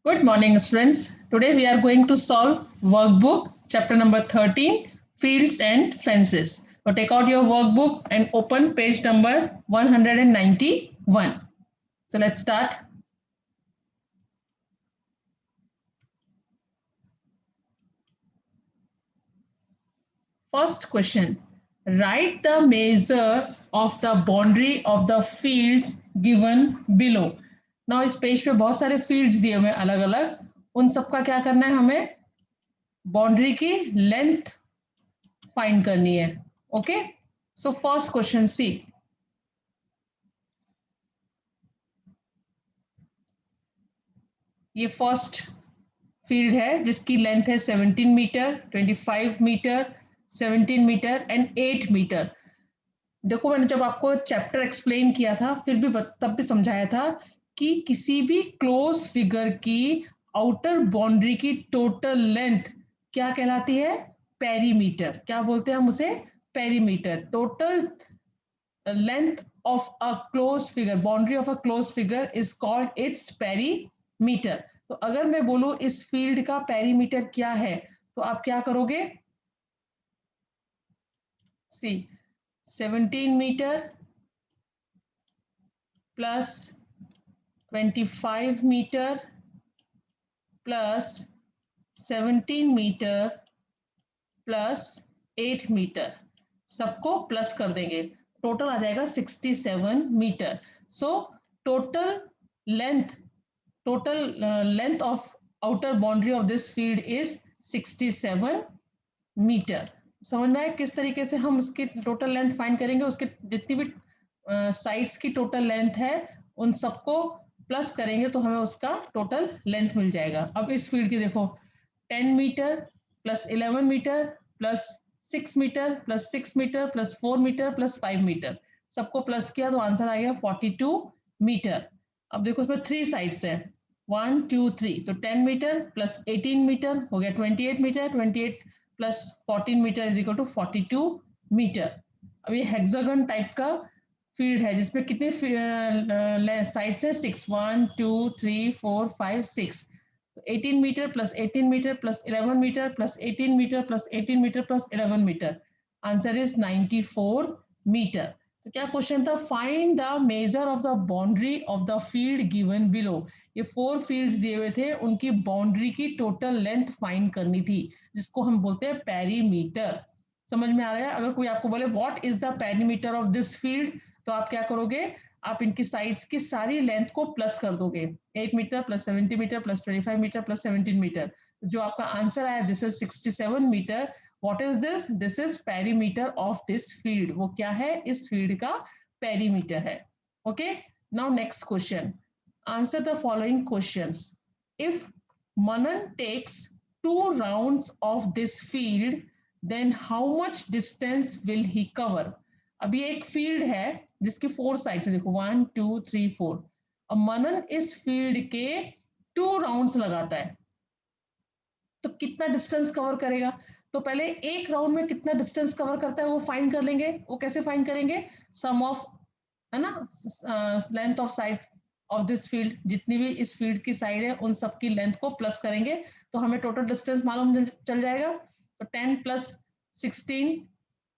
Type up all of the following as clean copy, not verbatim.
Good morning, students. Today we are going to solve workbook chapter number 13, fields and fences. So take out your workbook and open page number 191. So let's start. First question. Write the measure of the boundary of the fields given below. Now इस page पे बहुत सारे fields दिए हुए हैं अलग अलग, उन सबका क्या करना है, हमें बाउंड्री की लेंथ फाइंड करनी है. Okay, so first question C. ये फर्स्ट फील्ड है जिसकी लेंथ है 17 metre, 25 metre, 17 metre and 8 metre. देखो, मैंने जब आपको चैप्टर एक्सप्लेन किया था फिर भी तब भी समझाया था कि किसी भी क्लोज फिगर की आउटर बाउंड्री की टोटल लेंथ क्या कहलाती है? पेरीमीटर. क्या बोलते हैं हम उसे? Perimeter. Total length of a closed figure, boundary of a closed figure is called its perimeter. तो अगर मैं बोलूं इस फील्ड का पेरीमीटर क्या है तो आप क्या करोगे? C, 17 metre plus 25 metre plus 17 metre plus 8 metre, सबको प्लस कर देंगे, टोटल आ जाएगा 67 metre. So total length length of outer boundary of this field is 67 metre. समझ में आया किस तरीके से हम उसकी टोटल लेंथ फाइंड करेंगे? उसके जितनी भी साइड्स की टोटल लेंथ है उन सबको प्लस करेंगे तो हमें उसका टोटल लेंथ मिल जाएगा. अब इस फील्ड की देखो, 10 metre plus 11 metre plus 6 metre plus 6 metre plus 4 metre plus 5 metre, सबको प्लस किया तो आंसर आ गया 42 मीटर. अब देखो इसमें 3 साइड्स हैं, 1 2 3, तो 10 मीटर प्लस 18 मीटर हो गया 28 metre, 28 plus 14 metre is equal to 42 metre. अब ये हेक्सागन टाइप का फील्ड है जिसमें कितने साइड्स है? 6, 1 2 3 4 5 6. तो 18 metre plus 18 metre plus 11 metre plus 18 metre plus 18 metre plus 11 metre, answer is 94 metre. तो क्या क्वेश्चन था? Find the measure of the boundary of the field given below. ये 4 फील्ड्स दिए हुए थे, उनकी बाउंड्री की टोटल लेंथ फाइंड करनी थी, जिसको हम बोलते हैं पेरीमीटर. समझ में आ रहा है? अगर कोई आपको बोले what is the perimeter of this field, तो आप क्या करोगे? आप इनकी साइड्स की सारी लेंथ को प्लस कर दोगे, 8 metre plus 70 metre plus 25 metre plus 17 metre. जो आपका आंसर आया this is 67 metre. What is this? This is perimeter of this field. वो क्या है? इस फील्ड का पेरीमीटर है. Okay, now next question. Answer the following questions. If Manan takes 2 rounds of this field, then how much distance will he cover? अभी एक field है जिसकी 4 साइड्स है, देखो 1 2 3 4. अब मनन इस फील्ड के 2 राउंड्स लगाता है तो कितना डिस्टेंस कवर करेगा? तो पहले एक राउंड में कितना डिस्टेंस कवर करता है वो फाइंड कर लेंगे. वो कैसे फाइंड करेंगे? सम ऑफ, है ना, length of side of this field, जितनी भी इस फील्ड की साइड है उन सब की लेंथ को प्लस करेंगे तो हमें टोटल डिस्टेंस मालूम चल जाएगा. तो 10 प्लस 16,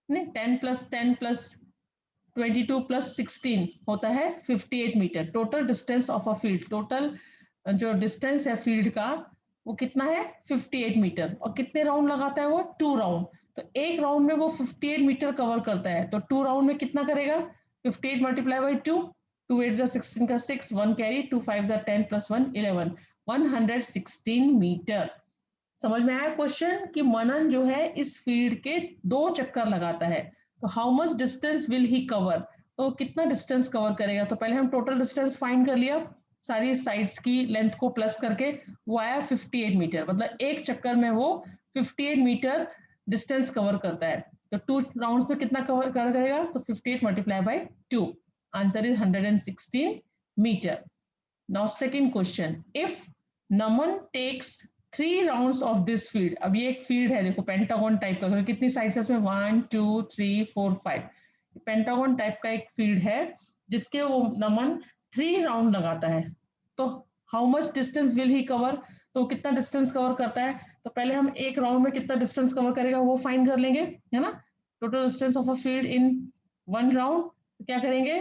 नहीं, 10 प्लस 10 प्लस 22 प्लस 16 होता है 58 metre. Total distance of a field, total जो डिस्टेंस है फील्ड का वो कितना है? 58 मीटर. और कितने राउंड लगाता है वो? 2 राउंड. तो एक राउंड में वो 58 मीटर कवर करता है, तो 2 राउंड में कितना करेगा? 58 मल्टीप्लाई बाई 2, 2 8 16 का 6, 1 कैरी, 2 5 10 प्लस 1 11, 116 मीटर. समझ में आया क्वेश्चन कि मनन जो है इस फील्ड के 2 चक्कर लगाता है, तो how much distance will he cover? तो कितना डिस्टेंस कवर करेगा? तो पहले हम टोटल डिस्टेंस फाइंड कर लिया सारी साइड्स की लेंथ को प्लस करके, वो आया 58 मीटर. मतलब एक चक्कर में वो 58 मीटर डिस्टेंस कवर करता है. तो 2 राउंड्स में कितना कवर करेगा? तो 58 multiply by 2, answer is 116 metre. Now second question. If Naman takes 3 rounds of this field. अब ये एक फील्ड है, देखो पेंटागन टाइप का, कितनी साइड्स है इसमें? 1 2 3 4 5. पेंटागन टाइप का एक फील्ड है जिसके वो नमन 3 राउंड लगाता है. तो how much distance will he cover, तो कितना डिस्टेंस कवर करता है, तो पहले हम एक राउंड में कितना डिस्टेंस कवर करेगा वो फाइंड कर लेंगे, है ना। Total distance of a field in one round, तो क्या करेंगे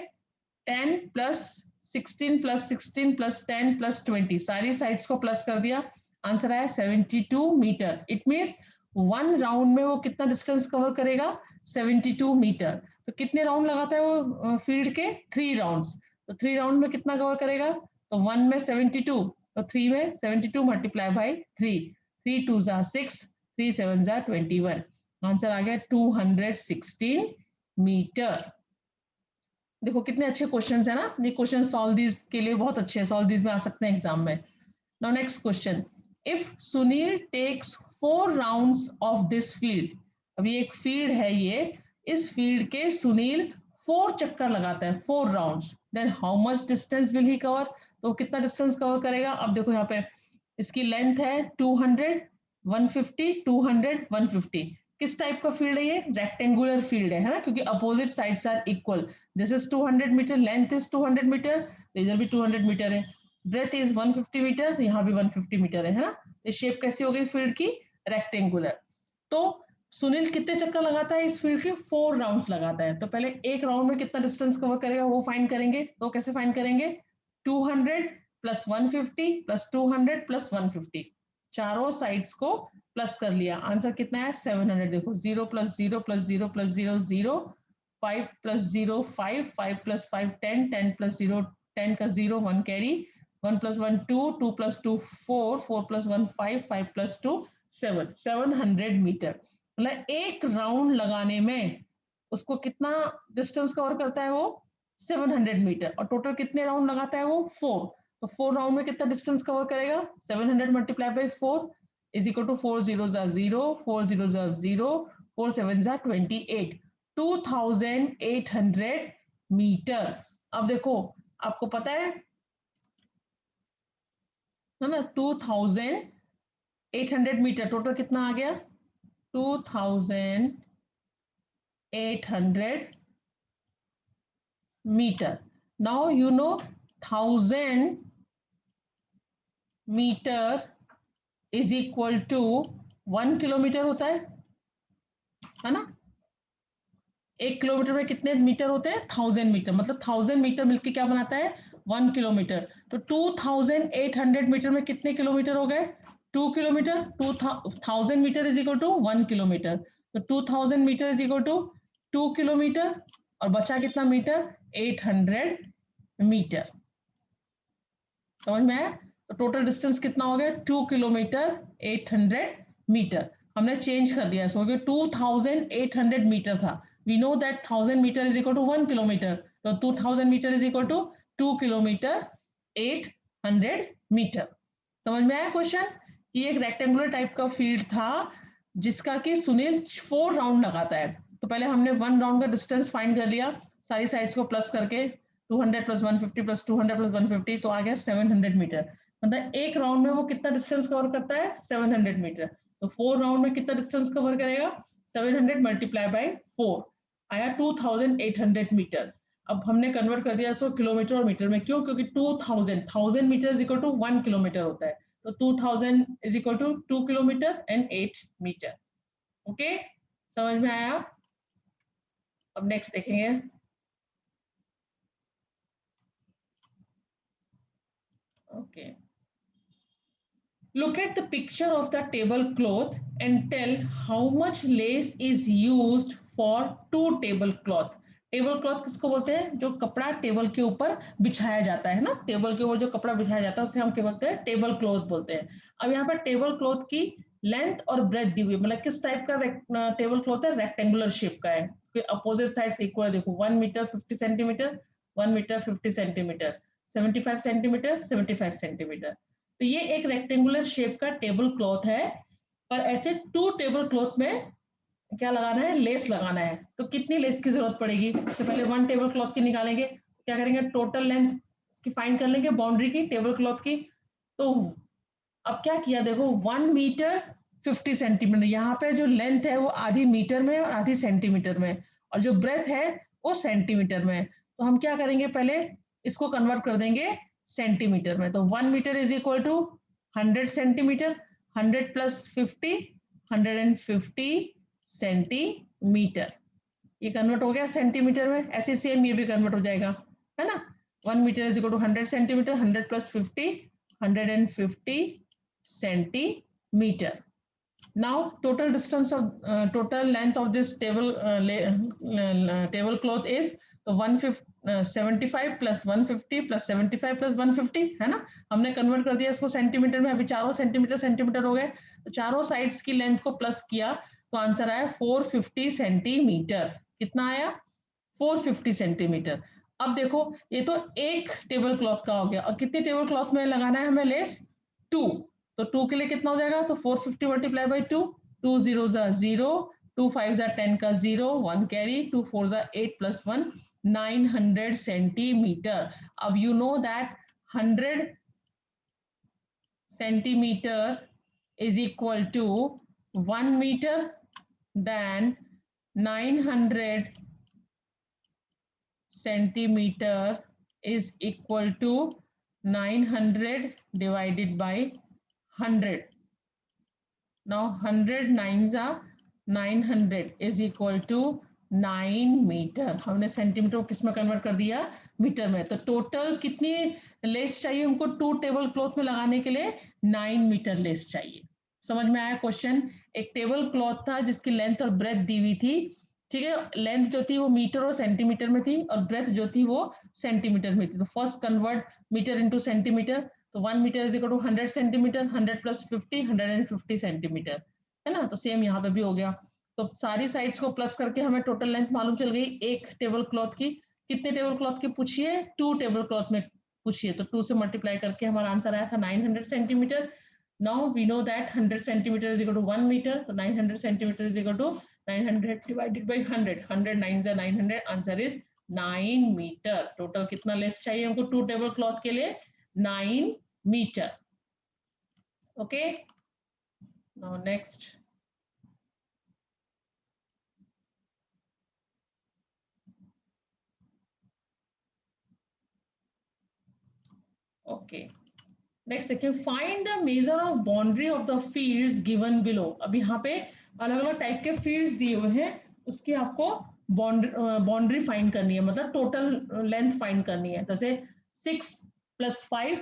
10 प्लस 16 प्लस 16 प्लस 10 प्लस 20, सारी साइड्स को प्लस कर दिया, आंसर आया 72 metre. It means one round में वो कितना डिस्टेंस कवर करेगा 72 मीटर। तो कितने राउंड लगाता है वो फील्ड के 3 राउंड्स, तो 3 राउंड में कितना कवर करेगा, तो 1 में 72, तो 3 में 72 मल्टीप्लाई बाई 3, 3 2 जा 6, 3 7 जा 21, आंसर आ गया 216 मीटर। देखो कितने अच्छे क्वेश्चंस है ना, ये क्वेश्चन सॉल्व दीज के लिए बहुत अच्छे हैं, सॉल्व दीज में आ सकते हैं एग्जाम में। Now next question, if Sunil takes 4 rounds of this field, अब ये एक फील्ड है, ये इस फील्ड के सुनील 4 चक्कर लगाता है, 4 rounds, then how much distance will he cover, तो कितना डिस्टेंस कवर करेगा। अब देखो यहाँ पे इसकी लेंथ है 200, 150, 200, 150, किस टाइप का फील्ड है ये, रेक्टेंगुलर फील्ड है ना, क्योंकि opposite sides are equal, this is 200 metre, length is 200 metre, इधर भी 200 मीटर है, ब्रेथ इज 150 मीटर, यहाँ भी 150 मीटर है ना। ये शेप कैसी हो गई फील्ड की, रेक्टेंगुलर। तो सुनील कितने चक्कर लगाता है इस फील्ड के, 4 राउंड्स लगाता है, तो पहले एक राउंड में कितना डिस्टेंस कवर करेगा वो फाइंड करेंगे, तो कैसे फाइंड करेंगे, 200 प्लस 150 प्लस 200 प्लस 150, चारों साइड्स को प्लस कर लिया, आंसर कितना है 700। देखो 0 plus 0 plus 0 plus 0 0, 5 plus 0 5, 5 plus 5 10, 10 plus 0 10 का 0 1 carry, 1 plus 1 2, 2 plus 2 4, 4 plus 1 5, 5 plus 2 7, 700 metre. मतलब एक राउंड लगाने में उसको कितना डिस्टेंस कवर करता है वो 700 मीटर, और टोटल कितने राउंड लगाता है वो 4, तो 4 राउंड में कितना डिस्टेंस कवर करेगा 700 multiply by 4 is equal to 4 0 जा 0, 4 0 जा 0, 4 7 जा 28, 2800 मीटर। अब देखो आपको पता है ना 2800 मीटर, टोटल कितना आ गया 2800 meter. Now you know 1000 meter is equal to 1 kilometre होता है ना। 1 किलोमीटर में कितने मीटर होते हैं 1000 मीटर, मतलब 1000 मीटर मिलकर क्या बनाता है 1 किलोमीटर। तो 2800 मीटर में कितने किलोमीटर हो गए 2 kilometre, 2000 metre is equal to 1 kilometre, तो 2000 metre is equal to 2 kilometre, और बचा कितना मीटर 800 मीटर। समझ में आया, तो टोटल डिस्टेंस कितना हो गया 2 किलोमीटर 800 मीटर, हमने चेंज कर दिया इसको, 2800 मीटर था, we know that 1000 metre is equal to 1 kilometre, तो 2000 metre is equal to 2 kilometre 800 metre. समझ में आया क्वेश्चन, ये एक रेक्टेंगुलर टाइप का फील्ड था जिसका कि सुनील 4 राउंड लगाता है, तो पहले हमने 1 राउंड का डिस्टेंस फाइंड कर लिया सारी साइड्स को प्लस करके, 200 प्लस 150 प्लस 200 प्लस 150, तो आ गया 700 मीटर, मतलब एक राउंड में वो कितना डिस्टेंस कवर करता है 700 मीटर, तो 4 राउंड में कितना डिस्टेंस कवर करेगा 700 मल्टीप्लाई बाई 4, आया 2800 मीटर। अब हमने कन्वर्ट कर दिया इसको किलोमीटर और मीटर में, क्यों, क्योंकि 1000 metre is equal to 1 kilometre होता है, तो 2000 is equal to 2 kilometre and 8 metre. Okay, समझ में आया। अब नेक्स्ट देखेंगे, okay, look at the picture of the tablecloth and tell how much lace is used for 2 tablecloth। Table cloth किसको बोलते हैं, जो कपड़ा टेबल के ऊपर बिछाया जाता है ना, टेबल के ऊपर जो कपड़ा बिछाया जाता है उसे हम क्या बोलते हैं टेबल क्लॉथ बोलते हैं। अब यहाँ पर टेबल क्लॉथ की लेंथ और ब्रेथ दी हुई, मतलब किस टाइप का टेबल क्लॉथ है, रेक्टेंगुलर शेप का है, अपोजिट साइड इक्वल है, देखो 1 metre 50 centimetre, 1 metre 50 centimetre, 75 centimetre 75 centimetre, तो ये एक रेक्टेंगुलर शेप का टेबल क्लॉथ है, पर ऐसे 2 टेबल क्लॉथ में क्या लगाना है, लेस लगाना है, तो कितनी लेस की जरूरत पड़ेगी, तो पहले 1 टेबल क्लॉथ की निकालेंगे, क्या करेंगे टोटल लेंथ इसकी फाइंड कर लेंगे बाउंड्री की टेबल क्लॉथ की, तो अब क्या किया देखो 1 मीटर 50 सेंटीमीटर, यहाँ पे जो लेंथ है वो आधी मीटर में और आधी सेंटीमीटर में, और जो ब्रेथ है वो सेंटीमीटर में, तो हम क्या करेंगे पहले इसको कन्वर्ट कर देंगे सेंटीमीटर में। तो 1 metre is equal to 100 centimetre, 100 plus 50 150 centimetre. ये कन्वर्ट हो गया सेंटीमीटर में, ऐसे सेम ये भी कन्वर्ट हो जाएगा, है ना। 1 metre is equal to 100 centimetre, 100 plus 50 150 centimetre. Now total distance of total length of this tablecloth is तो 175 प्लस 150 प्लस 75 प्लस 150, है ना। हमने कन्वर्ट कर दिया इसको सेंटीमीटर में, अभी चारों सेंटीमीटर सेंटीमीटर हो गए, तो चारों साइड्स की लेंथ को प्लस किया तो आंसर आया 450 सेंटीमीटर। कितना आया? 450 सेंटीमीटर। अब देखो ये तो एक टेबल क्लॉथ का हो गया, और कितने टेबल क्लॉथ में लगाना है हमें लेस? 2। तो 2 के लिए कितना हो जाएगा? तो 450 मल्टीप्लाई बाई 2, 2 0 0, 2 5 10 का 0, 1 कैरी, 2 4 8 प्लस 1 900 सेंटीमीटर। अब you know that 100 centimetre is equal to 1 meter, then 900 centimeter is equal to 900 divided by 100. Now 100 9s are 900 is equal to 9 metre. हमने सेंटीमीटर को किस में कन्वर्ट कर दिया? मीटर में। तो टोटल कितनी लेस चाहिए हमको 2 टेबल क्लॉथ में लगाने के लिए? 9 मीटर लेस चाहिए। समझ में आया क्वेश्चन? एक टेबल क्लॉथ था जिसकी लेंथ और ब्रेथ दी हुई थी, ठीक है। लेंथ जो थी वो मीटर और सेंटीमीटर में थी, और ब्रेथ जो थी वो सेंटीमीटर में थी। तो first convert metre into centimetre, तो 1 metre is equal to 100 centimetre, 100 plus 50 150 centimetre, है ना। तो सेम यहाँ पे भी हो गया। तो सारी साइड्स को प्लस करके हमें टोटल लेंथ मालूम चल गई एक टेबल क्लॉथ की। कितने टेबल क्लॉथ की पूछिए? 2 टेबल क्लॉथ में पूछिए, तो 2 से मल्टीप्लाई करके हमारा आंसर आया था 900 centimetre. Now we know that 100 centimetre is equal to 1 metre, तो 900 centimetre is equal to 900 divided by 100, 100 9 जा 900, आंसर इज 9 मीटर। टोटल कितना लेस चाहिए हमको 2 टेबल क्लॉथ के लिए? 9 मीटर। Okay, now next. Okay, next देखिए, find the measure of boundary of the fields given below. अब यहाँ पे अलग अलग टाइप के फील्ड्स दिए हुए हैं, उसकी आपको बाउंड्री फाइंड करनी है, मतलब टोटल लेंथ फाइंड करनी है। जैसे 6 प्लस 5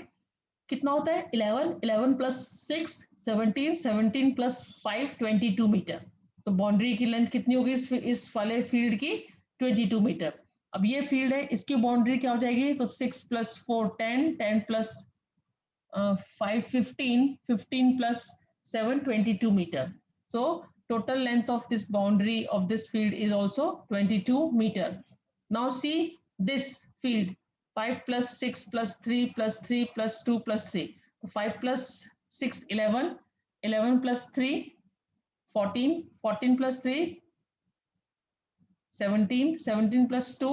कितना होता है? 11, 11 प्लस 6 17, 17 प्लस 5 22 मीटर। तो बाउंड्री की लेंथ कितनी होगी इस वाले फील्ड की? 22 मीटर। अब ये फील्ड है, इसकी बाउंड्री क्या हो जाएगी? तो 6 plus 4 10, 10 plus 5 15, 15 plus 7 22 meter. So total length of this boundary of this field is also 22 meter. Now see this field, 5 plus 6 plus 3 plus 3 plus 2 plus 3. So 5 plus 6 11, 11 plus 3 14, 14 plus 3 17, 17 plus 2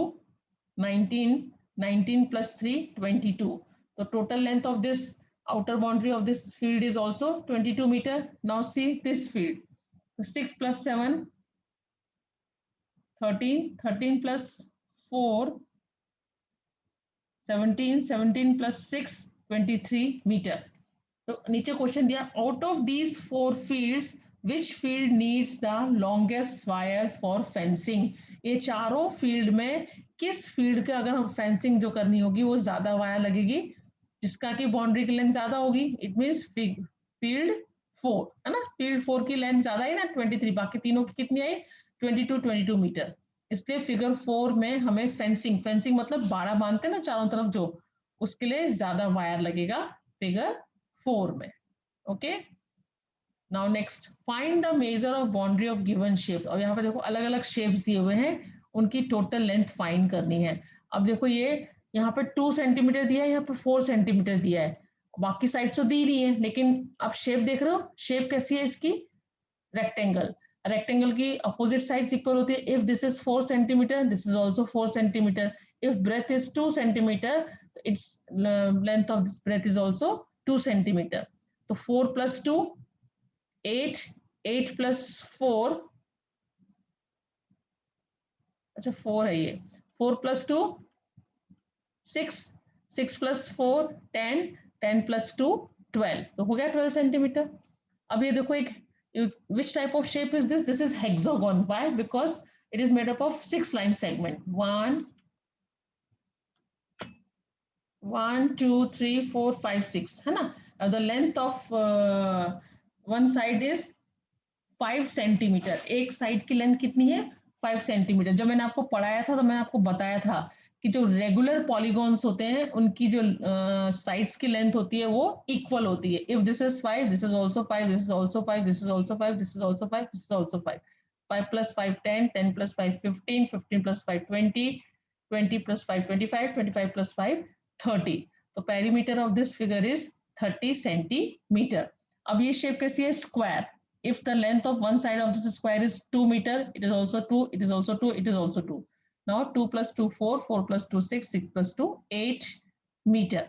19, 19 plus 3 22. The total length of this outer boundary of this field is also 22 meter. Now see this field. So 6 plus 7 13, 13 plus 4 17, 17 plus 6 23 meter. तो नीचे question दिया, out of these 4 fields which field needs the longest wire for fencing. ये चारों field में किस field के अगर हम फेंसिंग जो करनी होगी वो ज्यादा वायर लगेगी, जिसका की बाउंड्री की लेंथ ज्यादा होगी। इट मीन्स फील्ड 4, है ना। फील्ड 4 की लेंथ ज्यादा है ना 23, बाकी तीनों की कितनी आई? 22 22 मीटर। इसलिए फिगर 4 में हमें फेंसिंग, फेंसिंग मतलब 12 बांधते ना चारों तरफ जो, उसके लिए ज्यादा वायर लगेगा फिगर 4 में। Okay, now next, find the measure of boundary of given shape. अब यहाँ पे देखो अलग अलग शेप्स दिए हुए हैं, उनकी टोटल लेंथ फाइंड करनी है। अब देखो ये यहाँ पे 2 सेंटीमीटर दिया है, यहाँ पे 4 सेंटीमीटर दिया है, बाकी साइड तो दी नहीं है, लेकिन अब शेप देख रहे हो, शेप कैसी है इसकी? रेक्टेंगल। रेक्टेंगल की अपोजिट साइड्स इक्वल होती है। If this is 4 centimetre, this is also 4 centimetre. If breadth is 2 centimetre, its length of this breadth is also 2 centimetre. तो 4 प्लस 2 8, 8 प्लस 4, अच्छा 4 है ये, 4 प्लस 2 6, 6 + 4 10, 10 + 2 12, तो हो गया 12 सेंटीमीटर। अब ये देखो एक which type of shape is this? This is hexagon. Why? Because it is made up of 6 line segment. 1 2 3 4 5 6 है ना। The length of one side is 5 centimetre. एक साइड की लेंथ कितनी है? 5 सेंटीमीटर। जब मैंने आपको पढ़ाया था तो मैंने आपको बताया था कि जो रेगुलर पॉलीगॉन्स होते हैं उनकी जो साइड्स की लेंथ होती है वो इक्वल होती है। If this is 5, this is also 5, this is also 5, this is also 5, this is also 5, this is also 5। 5 + 5 10, 10 + 5 15, 15 + 5 20, 20 + 5 25, 25 + 5 30। तो perimeter of this figure is 30 centimetre. अब ये शेप कैसी है? Square. If the length of one side of this square is 2 meter, it is also 2, it is also 2, it is also 2. Now 2 + 2 4, 4 + 2 6, 6 + 2 8 meter.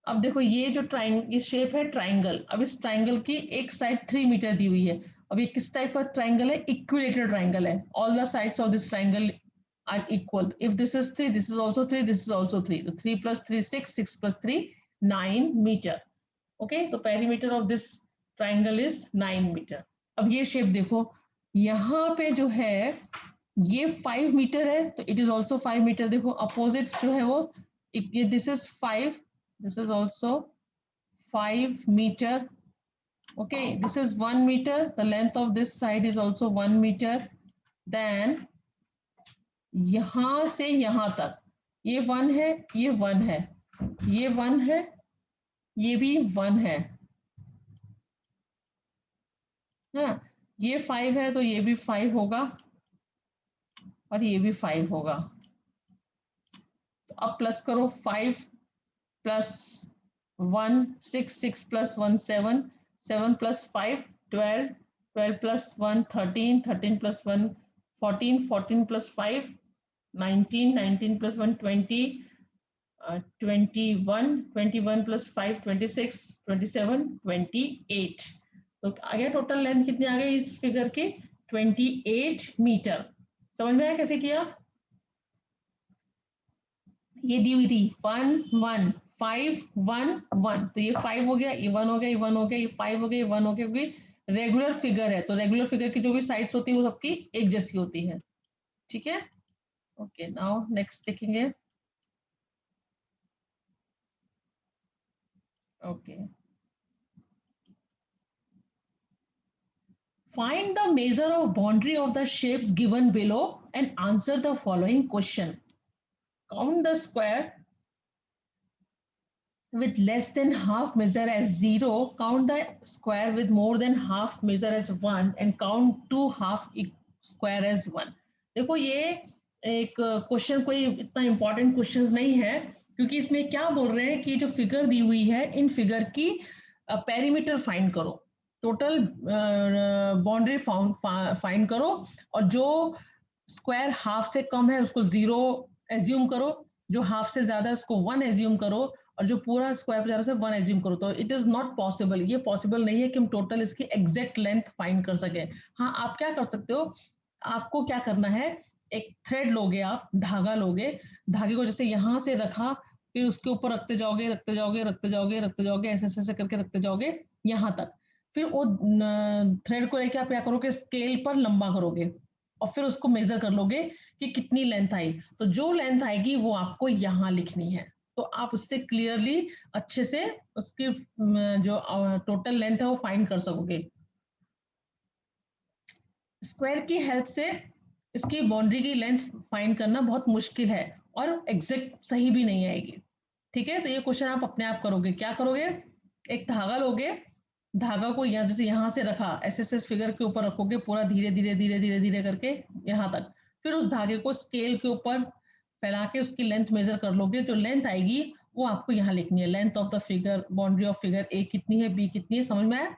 अब देखो ये जो ये शेप है ट्राइंगल। अब इस ट्राइंगल की एक साइड 3 मीटर दी हुई है। अब ये किस टाइप का ट्राइंगल है? इक्विलेटरल ट्राइंगल है। All the sides of this triangle are equal. If this is 3, this is also 3, this is also 3. So 3 + 3 6, 6 + 3 9 meter. Okay, तो perimeter of this triangle is 9 metre. अब ये शेप देखो, यहाँ पे जो है ये 5 मीटर है तो इट इज ऑल्सो 5 मीटर। देखो अपोजिट्स जो है वो ये this is 5, this is also 5 metre. Okay, this is 1 metre, the length of this side is also 1 metre. Then यहां से यहां तक ये 1 है, ये 1 है, ये 1 है, ये भी 1 है ना। ये 5 है तो ये भी 5 होगा और ये भी 5 होगा। तो अब प्लस करो, 5 + 1 6, 6 + 1 7, 7 + 5 12, 12 + 1 13, 13 + 1 14, 14 + 5 19, 19 + 1 20, 21, 21 + 5 26, 27 28। तो आ गया टोटल लेंथ कितनी आ गई इस फिगर की? 28 मीटर। समझ में आया कैसे किया? ये दी हुई थी 1 1 5 1 1, तो ये 5 हो गया, ये 1 हो गया, ये 1 हो गया, ये 5 हो गया, ये 1 हो गया, क्योंकि रेगुलर फिगर है तो रेगुलर फिगर की जो भी साइड्स होती है वो सबकी एक जैसी होती है। ठीक है, ओके, नाउ नेक्स्ट देखेंगे। Okay, find the measure of boundary of the shapes given below and answer the following question. Count the square with less than half measure as 0, count the square with more than half measure as 1 and count two half square as 1. देखो ये एक question कोई इतना important question नहीं है, क्योंकि इसमें क्या बोल रहे हैं कि जो फिगर दी हुई है इन फिगर की पेरीमीटर फाइंड करो, टोटल बाउंड्री फाइंड करो, और जो स्क्वायर हाफ से कम है उसको 0 एज्यूम करो, जो हाफ से ज्यादा है उसको 1 एज्यूम करो, और जो पूरा स्क्वायर पे जा रहा है 1 एज्यूम करो। तो इट इज नॉट पॉसिबल, ये पॉसिबल नहीं है कि हम टोटल इसकी एग्जैक्ट लेंथ फाइंड कर सके। हाँ, आप क्या कर सकते हो, आपको क्या करना है, एक थ्रेड लोगे, आप धागा लोगे, धागे को जैसे यहाँ से रखा, फिर उसके ऊपर रखते जाओगे रखते जाओगे रखते जाओगे रखते जाओगे, ऐसे ऐसे करके रखते जाओगे यहाँ तक। फिर वो थ्रेड को लेके आप क्या करोगे, स्केल पर लंबा करोगे और फिर उसको मेजर कर लोगे कि कितनी लेंथ आई। तो जो लेंथ आएगी वो आपको यहाँ लिखनी है, तो आप उससे क्लियरली अच्छे से उसकी जो टोटल लेंथ है वो फाइंड कर सकोगे। स्क्वायर की हेल्प से इसकी बाउंड्री की लेंथ फाइंड करना बहुत मुश्किल है और एग्जैक्ट सही भी नहीं आएगी। ठीक है, तो ये क्वेश्चन आप अपने आप करोगे। क्या करोगे, एक धागा लोगे, धागा को यहाँ जैसे यहाँ से रखा, ऐसे ऐसे फिगर के ऊपर रखोगे पूरा धीरे धीरे धीरे धीरे धीरे करके यहाँ तक, फिर उस धागे को स्केल के ऊपर फैला के उसकी लेंथ मेजर कर लोगे, जो लेंथ आएगी वो आपको यहाँ लिखनी है। Length of the figure, boundary of figure A कितनी है, बी कितनी है, समझ में आया?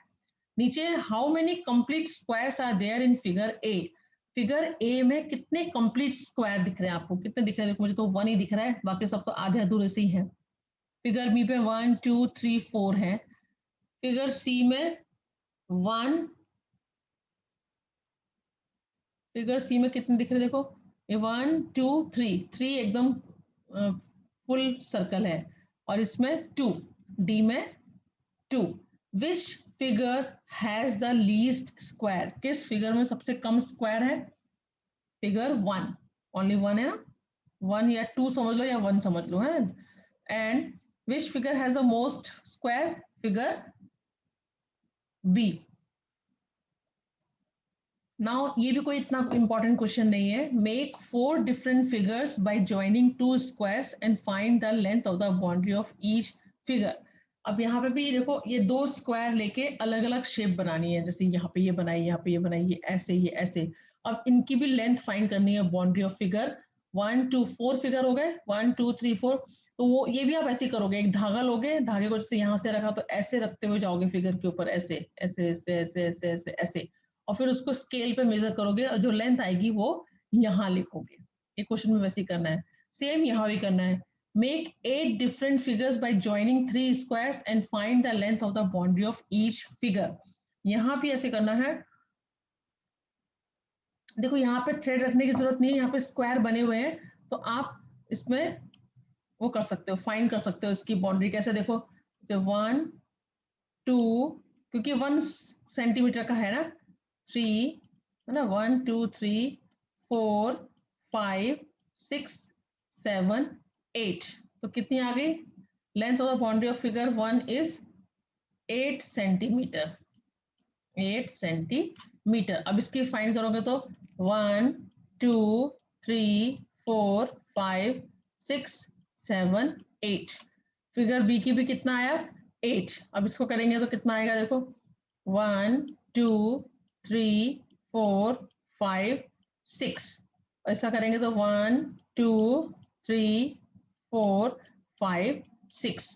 नीचे how many complete squares are there in figure A, figure A में कितने कंप्लीट स्क्वायर दिख रहे हैं आपको, कितने दिख रहे हैं? देखो मुझे तो 1 ही दिख रहा है, बाकी सब तो आधे अधूरे से ही है। फिगर बी पे 1 2 3 4 है, फिगर सी में 1, फिगर सी में कितने दिख रहे हैं? देखो ये 1 2 3, 3 एकदम फुल सर्कल है। और इसमें 2, डी में 2। विच figure has the least square, किस फिगर में सबसे कम स्क्वायर है? फिगर 1, ओनली 1 है ना, 1 या 2 समझ लो या 1 समझ लो है। And which figure has the most square? Figure B. Now ये भी कोई इतना इंपॉर्टेंट क्वेश्चन नहीं है। Make 4 different figures by joining 2 squares and find the length of the boundary of each figure. अब यहाँ पे भी देखो, ये 2 स्क्वायर लेके अलग अलग शेप बनानी है, जैसे यहाँ पे ये बनाई, यहाँ पे ये बनाई, ये ऐसे, ये ऐसे। अब इनकी भी लेंथ फाइंड करनी है बाउंड्री ऑफ फिगर। 1 2 4 फिगर हो गए, 1 2 3 4। तो वो ये भी आप ऐसे करोगे, एक धागा लोगे, धागे को जैसे यहाँ से रखा तो ऐसे रखते हुए जाओगे फिगर के ऊपर, ऐसे ऐसे ऐसे ऐसे ऐसे ऐसे ऐसे, और फिर उसको स्केल पे मेजर करोगे और जो लेंथ आएगी वो यहाँ लिखोगे। ये क्वेश्चन में वैसे ही करना है, सेम यहाँ भी करना है। Make 8 different figures by joining 3 squares and find the length of the boundary of each figure. यहाँ भी ऐसे करना है। देखो यहाँ पे थ्रेड रखने की जरूरत नहीं है, यहाँ पे स्क्वायर बने हुए हैं, तो आप इसमें वो कर सकते हो, फाइंड कर सकते हो इसकी बाउंड्री कैसे। देखो 1 2, क्योंकि 1 सेंटीमीटर का है ना, 3 है ना, 1 2 3 4 5 6 7 8। तो कितनी आ गई? Length of the boundary of figure 1 is 8 centimetre, 8 centimetre. अब इसकी फाइंड करोगे तो 1 2 3 4 5 6 7 8। फिगर बी की भी कितना आया? 8। अब इसको करेंगे तो कितना आएगा? देखो 1 2 3 4 5 6। ऐसा करेंगे तो 1 2 3 4 5 6।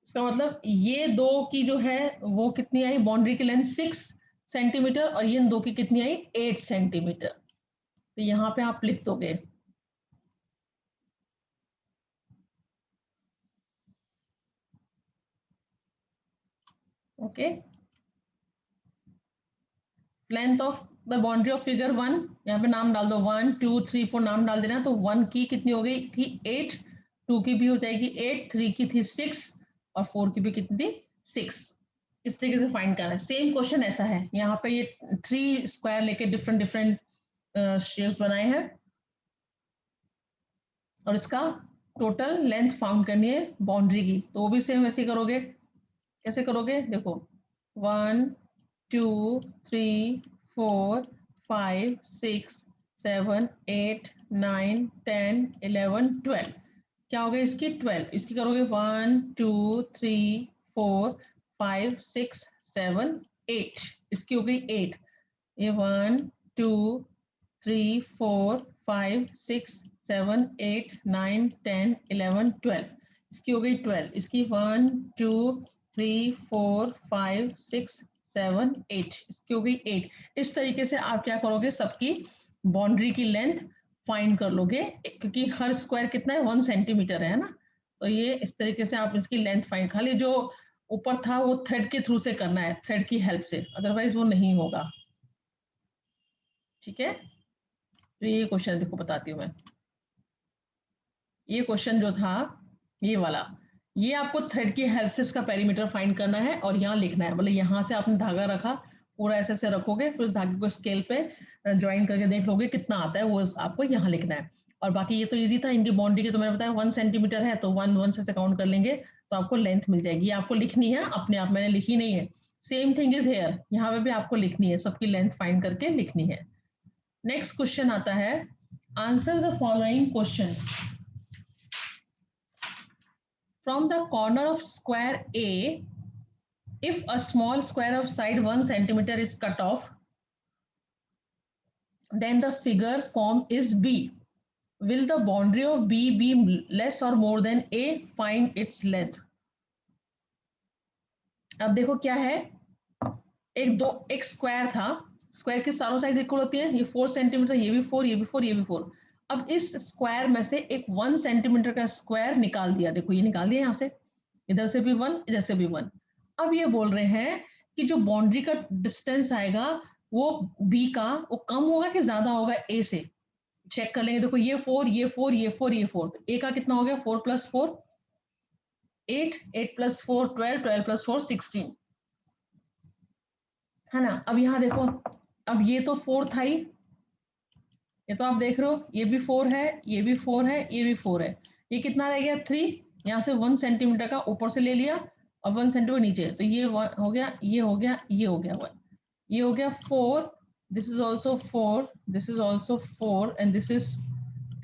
इसका मतलब ये दो की जो है वो कितनी आई बाउंड्री की लेंथ? 6 सेंटीमीटर, और ये दो की कितनी आई? 8 सेंटीमीटर। तो यहाँ पे आप लिख दोगे। Okay, length of the boundary of figure 1, यहाँ पे नाम डाल दो, 1 2 3 4 नाम डाल देना। तो 1 की कितनी हो गई थी? 8, 2 की भी हो जाएगी 8, 3 की थी 6, और 4 की भी कितनी थी? 6। इस तरीके से फाइंड करना है। सेम क्वेश्चन ऐसा है, यहाँ पे ये 3 स्क्वायर लेके डिफरेंट डिफरेंट शेप्स बनाए हैं, और इसका टोटल लेंथ फाउंड करनी है बाउंड्री की। तो वो भी सेम वैसे करोगे। कैसे करोगे? देखो 1 2 3 4 5 6 7 8 9 10 11 12। क्या हो गई इसकी? 12। इसकी करोगे 1 2 3 4 5 6 7 8। इसकी हो गई 8। ये 1 2 3 4 5 6 7 8 9 10 11 12। इसकी हो गई 12। इसकी 1 2 3 4 5 6 7 8। इसकी हो गई 8। इस तरीके से आप क्या करोगे? सबकी बाउंड्री की लेंथ फाइंड कर लोगे, क्योंकि हर स्क्वायर कितना है? 1 सेंटीमीटर है ना। तो ये इस तरीके से आप इसकी लेंथ फाइंड, खाली जो ऊपर था वो थ्रेड के थ्रू से करना है, थ्रेड की हेल्प से, अदरवाइज वो नहीं होगा। ठीक है, तो ये क्वेश्चन देखो बताती हूँ मैं। ये क्वेश्चन जो था ये वाला, ये आपको थ्रेड की हेल्प से इसका पेरीमीटर फाइंड करना है, और यहाँ लिखना है। मतलब यहाँ से आपने धागा रखा, पूरा ऐसे ऐसे रखोगे, फिर उस धागे को स्केल पे ज्वाइन करके देख लोगे कितना आता है, वो आपको यहाँ लिखना है। और बाकी ये तो इजी था, इनकी बाउंड्री की तो मैंने बताया 1 सेंटीमीटर है, तो 1 1 से काउंट कर लेंगे तो आपको लेंथ मिल जाएगी। आपको लिखनी है अपने आप, मैंने लिखी नहीं है। सेम थिंग इज हेयर, यहाँ पे भी आपको लिखनी है, सबकी लेंथ फाइंड करके लिखनी है। नेक्स्ट क्वेश्चन आता है, answer the following question. From the corner of square A, if a small square of side 1 centimeter is cut off, then the figure form is B. Will the boundary of B be less or more than A? Find its length. अब देखो क्या है, एक square था, square की चारों side equal होती है, ये 4 सेंटीमीटर, ये भी 4, ये भी 4, ये भी 4। अब इस स्क्वायर में से एक 1 सेंटीमीटर का स्क्वायर निकाल दिया। देखो ये निकाल दिया, यहाँ से इधर से भी 1, इधर से भी 1। अब ये बोल रहे हैं कि जो बाउंड्री का डिस्टेंस आएगा वो बी का, वो कम होगा कि ज्यादा होगा ए से। चेक कर लेंगे। देखो ये 4, ये 4, ये 4, ये 4, तो ए का कितना हो गया? 4 + 4 8, 8 + 4 12, 12 + 4 16 है ना। अब यहाँ देखो, अब ये तो 4 था ही, ये तो आप देख रहे हो, ये भी 4 है, ये भी 4 है, ये भी 4 है, ये कितना रह गया 3, यहाँ से 1 सेंटीमीटर का ऊपर से ले लिया और 1 सेंटीमीटर नीचे, तो ये हो गया, ये हो गया, ये हो गया 1, ये हो गया 4, this is also 4, this is also 4 and this is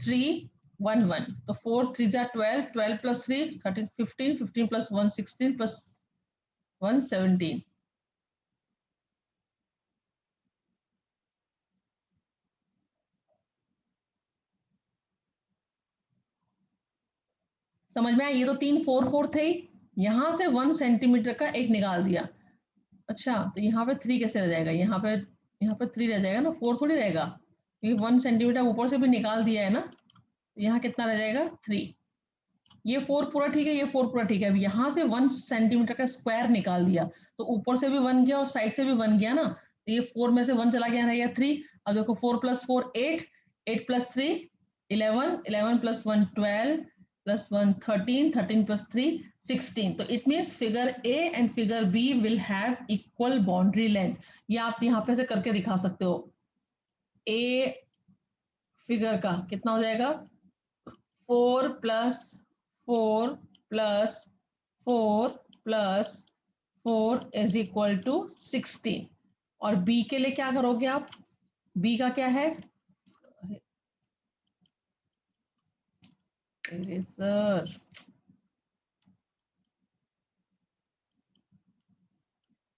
3 1 1, तो 4 3 जा 12, 12 + 3 13 15, 15 + 1 16 + 1 17। समझ में आया, ये तो 3 4 4 थे ही, यहाँ से 1 सेंटीमीटर का एक निकाल दिया। अच्छा, तो यहाँ पे 3 कैसे रह जाएगा, यहाँ पे 3 रह जाएगा ना, 4 थोड़ी रहेगा, क्योंकि 1 सेंटीमीटर ऊपर से भी निकाल दिया है ना, तो यहाँ कितना रह जाएगा 3, ये 4 पूरा ठीक है, ये 4 पूरा ठीक है। अब यहाँ से 1 सेंटीमीटर का स्क्वायर निकाल दिया, तो ऊपर से भी 1 गया और साइड से भी 1 गया ना, तो ये 4 में से 1 चला गया, रह गया 3। अब देखो 4 + 4 8, 8 + 3 11, 11 + 1 12 + 1 13, 13 + 3 16। तो it means figure A and figure B will have equal boundary length. ये आप यहाँ पे से करके दिखा सकते हो। ए फिगर का कितना हो जाएगा, 4 + 4 + 4 + 4 = 16। और बी के लिए क्या करोगे आप, बी का क्या है, इरेजर,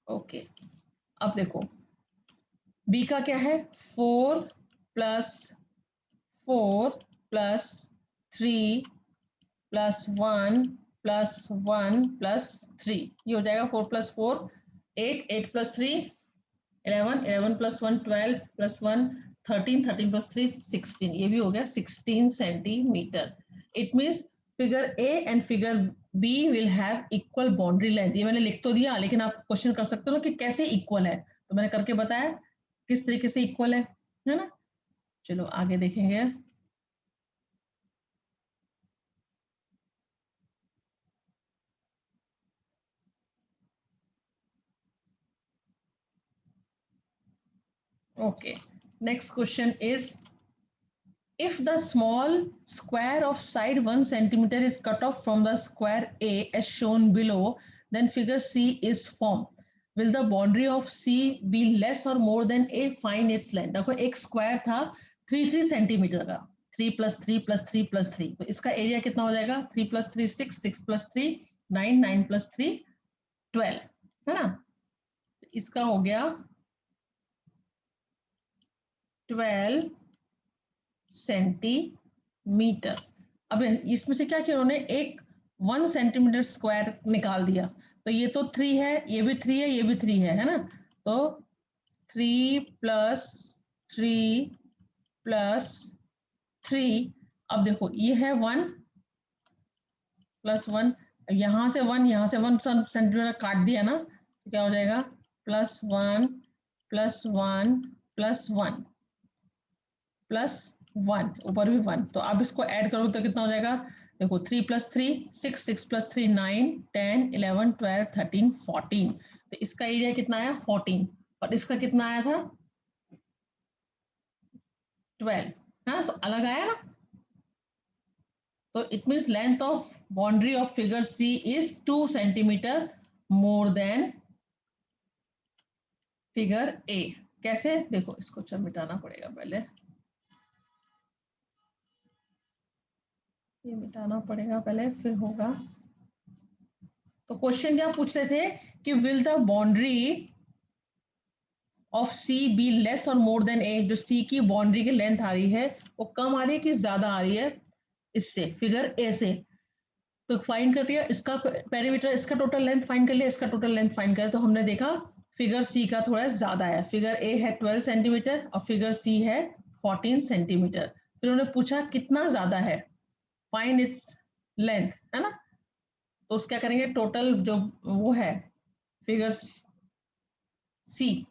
ओके। अब देखो बी का क्या है, 4 + 4 + 3 + 1 + 1 + 3, ये हो जाएगा 4 + 4 8, 8 + 3 11, 11 + 1 12 + 1 13, 13 + 3 16, ये भी हो गया 16 centimetre. It means figure A and figure B will have equal boundary length. ये मैंने लिख तो दिया, लेकिन आप क्वेश्चन कर सकते हो ना कि कैसे इक्वल है, तो मैंने करके बताया किस तरीके से इक्वल है ना। चलो आगे देखेंगे। Okay, next question is, if the small square of side 1 centimeter is cut off from the square A as shown below, then figure C is formed. Will the boundary of C be less or more than A? Find its length. देखो एक square था 3 centimetre का, 3 + 3 + 3 + 3, तो इसका area कितना हो जाएगा, 3 + 3 6, 6 + 3 9, 9 + 3 12, है ना। इसका हो गया 12 सेंटीमीटर। अब इसमें से क्या किया उन्होंने, एक 1 सेंटीमीटर स्क्वायर निकाल दिया, तो ये तो 3 है, ये भी 3 है, ये भी 3 है ना, तो 3 + 3 + 3। अब देखो ये है 1 + 1, यहाँ से 1 यहाँ से 1 सेंटीमीटर काट दिया ना, तो क्या हो जाएगा +1 + 1 + 1 +1, ऊपर भी 1, तो आप इसको ऐड करो तो कितना हो जाएगा, देखो 3 + 3 6, 6 + 3 9 10 11 12 13 14, तो इसका एरिया कितना आया 14, और इसका कितना आया था 12, है ना, तो अलग आया ना। तो it means length of boundary of figure C is 2 centimetre more than figure A. कैसे, देखो इसको अच्छा मिटाना पड़ेगा पहले, ये मिटाना पड़ेगा पहले फिर होगा। तो क्वेश्चन क्या पूछ रहे थे कि will the boundary of C be less और मोर देन ए, जो सी की बाउंड्री की लेंथ आ रही है वो कम आ रही है कि ज्यादा आ रही है इससे, फिगर ए से। तो फाइंड कर दिया इसका पेरीमीटर, इसका टोटल लेंथ फाइंड कर लिया, इसका टोटल लेंथ फाइंड कर, तो हमने देखा फिगर सी का थोड़ा ज्यादा है, फिगर ए है 12 सेंटीमीटर और फिगर सी है 14 सेंटीमीटर। फिर उन्होंने पूछा कितना ज्यादा है, फाइंड इट्स लेंथ, है ना। तो उस क्या करेंगे, टोटल जो वो है फिगर सी,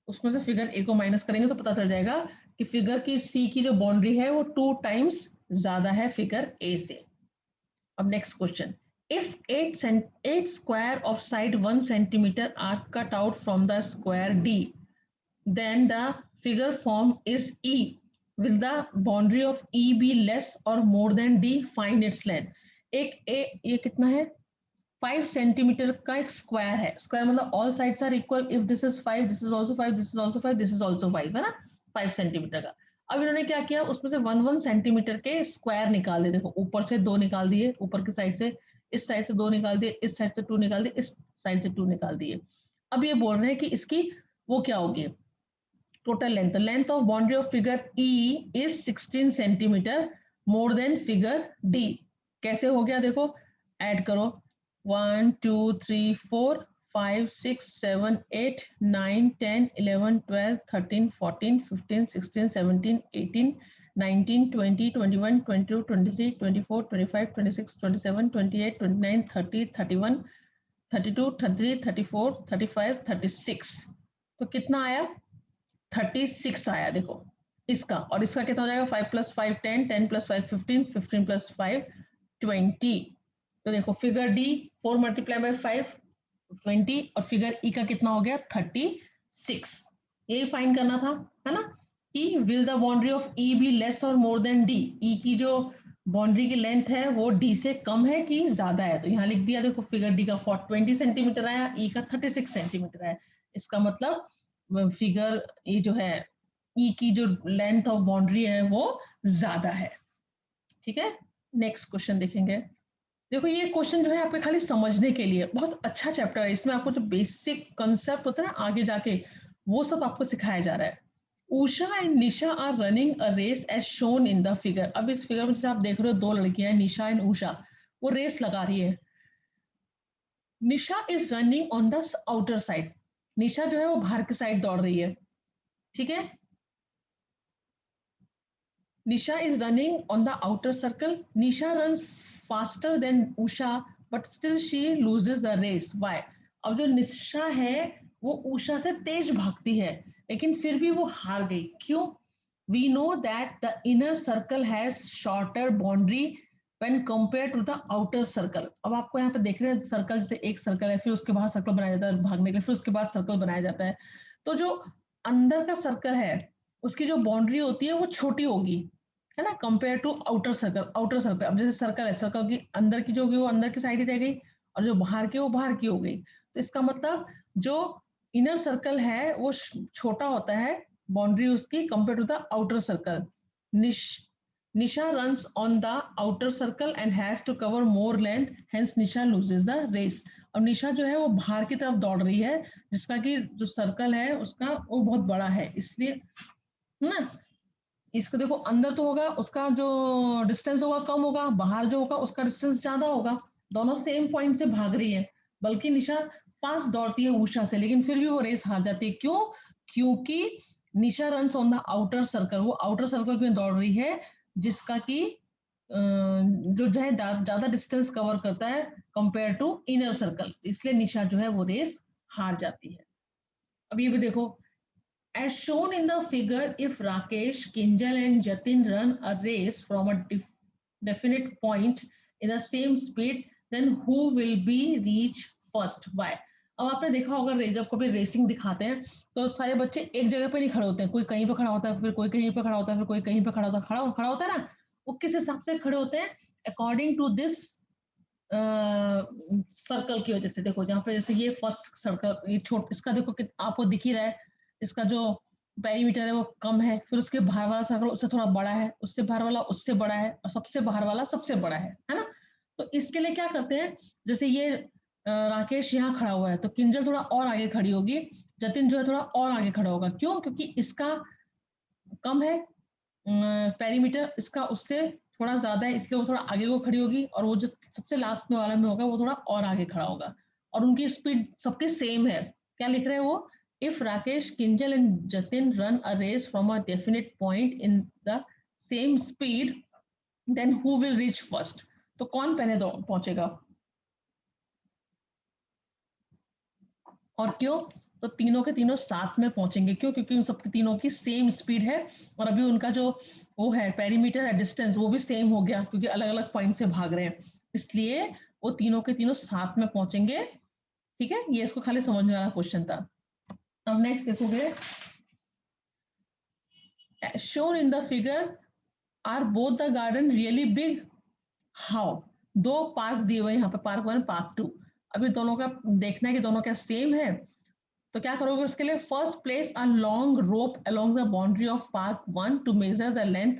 उसमें से फिगर ए को माइनस करेंगे तो पता चल जाएगा कि फिगर की सी की जो बाउंड्री है वो 2 टाइम्स ज्यादा है फिगर ए से। अब next question, If 8 square of side 1 centimeter are cut out from the square D, then the figure form is E. Will the boundary of E be less or more than D? Find its length. ये कितना है? 5 centimetre का एक square है. Square मतलब all sides are equal. If this is 5, this is also 5, this is also 5, this is also 5, है ना? 5 centimetre का. अब इन्होंने क्या किया, उसमें से 1 सेंटीमीटर के स्क्वायर निकाल दिए. देखो ऊपर से 2 निकाल दिए, ऊपर की साइड से, इस साइड से 2 निकाल दिए, इस साइड से 2 निकाल दिए, इस साइड से 2 निकाल दिए. अब ये बोल रहे हैं कि इसकी वो क्या होगी, total length. Length of boundary of figure E is 16 centimetre more than figure D. कैसे हो गया देखो, ऐड करो. 1 2 3 4 5 6 7 8 9 10 11 12 13 14 15 16 17 18 19 20 21 22 23 24 25 26 27 28 29 30 31 32 33 34 35 36. तो कितना आया? 36 आया. देखो इसका, और इसका कितना हो जाएगा? 5 + 5 10, 10 + 5 15, 15 + 5 20. तो देखो फिगर डी 4 × 5 20, और फिगर ई का कितना हो गया? 36. यही फाइंड करना था, है ना, कि will the boundary of E B less और मोर देन डी. ई की जो बाउंड्री की लेंथ है वो डी से कम है कि ज्यादा है. तो यहाँ लिख दिया. देखो फिगर डी का 20 सेंटीमीटर आया, ई का 36 सेंटीमीटर आया. इसका मतलब फिगर ये जो है ई की जो लेंथ ऑफ बाउंड्री है वो ज्यादा है. ठीक है, नेक्स्ट क्वेश्चन देखेंगे. देखो ये क्वेश्चन जो है आपके खाली समझने के लिए, बहुत अच्छा चैप्टर है. इसमें आपको जो बेसिक कंसेप्ट होता है ना आगे जाके, वो सब आपको सिखाया जा रहा है. Usha and Nisha are running a race as shown in the figure. अब इस फिगर में जैसे आप देख रहे हो 2 लड़कियां हैं, निशा एंड उषा, वो रेस लगा रही है. Nisha is running on the outer side. Nisha जो है वो बाहर की साइड दौड़ रही है. ठीक है, Nisha is running on the outer circle. Nisha runs faster than Usha, but still she loses the race. Why? अब जो निशा है वो उषा से तेज भागती है, लेकिन फिर भी वो हार गई. क्यों? We know that the inner circle has shorter boundary when compared to the outer circle. अब आपको यहाँ पे देख रहे हैं सर्कल, जैसे एक सर्कल है, फिर उसके बाद सर्कल बनाया जाता है भागने के लिए, फिर उसके बाद सर्कल बनाया जाता है. तो जो अंदर का सर्कल है उसकी जो बाउंड्री होती है वो छोटी होगी, है ना, compare to outer circle. Outer circle, अब जैसे सर्कल है, सर्कल की अंदर की जो होगी वो अंदर की साइड ही रह गई, और जो बाहर की वो बाहर की हो गई. तो इसका मतलब जो इनर सर्कल है वो छोटा होता है बाउंड्री उसकी compare to the outer circle. Nisha runs on the outer circle and has to cover more length, hence Nisha loses the race. और निशा जो है वो बाहर की तरफ दौड़ रही है, जिसका कि जो सर्कल है उसका वो बहुत बड़ा है, इसलिए ना. इसको देखो, अंदर तो होगा उसका जो डिस्टेंस होगा कम होगा, बाहर जो होगा उसका डिस्टेंस ज्यादा होगा. दोनों सेम पॉइंट से भाग रही है, बल्कि निशा फास्ट दौड़ती है उषा से, लेकिन फिर भी वो रेस हार जाती है. क्यों? क्योंकि Nisha runs on the outer circle. वो आउटर सर्कल में दौड़ रही है जिसका कि जो है ज्यादा डिस्टेंस कवर करता है कंपेयर टू इनर सर्कल, इसलिए निशा जो है वो रेस हार जाती है. अब ये भी देखो, as shown in the figure, if Rakesh, Kinjal and Jatin run a race from a definite point in the same speed, then who will be reach first? Why? अब आपने देखा होगा जब कभी रेसिंग दिखाते हैं तो सारे बच्चे एक जगह पे नहीं खड़े होते हैं, कोई कहीं पे खड़ा होता है, फिर कोई कहीं पे खड़ा होता है, फिर कोई कहीं पे खड़ा होता है. खड़ा होता है ना, वो किस हिसाब से खड़े होते हैं? अकॉर्डिंग टू दिस सर्कल की वजह से. देखो जहाँ पे जैसे ये फर्स्ट सर्कल, ये इसका देखो आपको दिख ही रहा है, इसका जो पेरीमीटर है वो कम है, फिर उसके बाहर वाला सर्कल उससे थोड़ा बड़ा है, उससे बाहर वाला उससे बड़ा है, और सबसे बाहर वाला सबसे बड़ा है ना. तो इसके लिए क्या करते हैं, जैसे ये राकेश यहाँ खड़ा हुआ है तो किंजल थोड़ा और आगे खड़ी होगी, जतिन जो है थोड़ा और आगे खड़ा होगा. क्यों? क्योंकि इसका कम है पेरीमीटर, इसका उससे थोड़ा ज्यादा है, इसलिए वो थोड़ा आगे को खड़ी होगी, और वो जो सबसे लास्ट में वाला में होगा वो थोड़ा और आगे खड़ा होगा. और उनकी स्पीड सबके सेम है. क्या लिख रहे हैं वो? If Rakesh, Kinjal and Jatin run a race from a definite point in the same speed, then who will reach first? तो कौन पहले पहुंचेगा? और क्यों? तो तीनों के तीनों साथ में पहुंचेंगे. क्यों? क्योंकि उन सबके तीनों की सेम स्पीड है, और अभी उनका जो वो है पेरीमीटर है, डिस्टेंस, वो भी सेम हो गया, क्योंकि अलग अलग पॉइंट से भाग रहे हैं, इसलिए वो तीनों के तीनों साथ में पहुंचेंगे। ठीक है, ये इसको खाली समझने वाला क्वेश्चन था। अब नेक्स्ट देखोगे, shown in the figure are both the garden really big? How? दो पार्क दिए हुए यहाँ पे, पार्क 1 पार्क 2। अभी दोनों का देखना है कि दोनों क्या सेम है। तो क्या करोगे उसके लिए, first place a long rope along the boundary of park 1 to measure the length.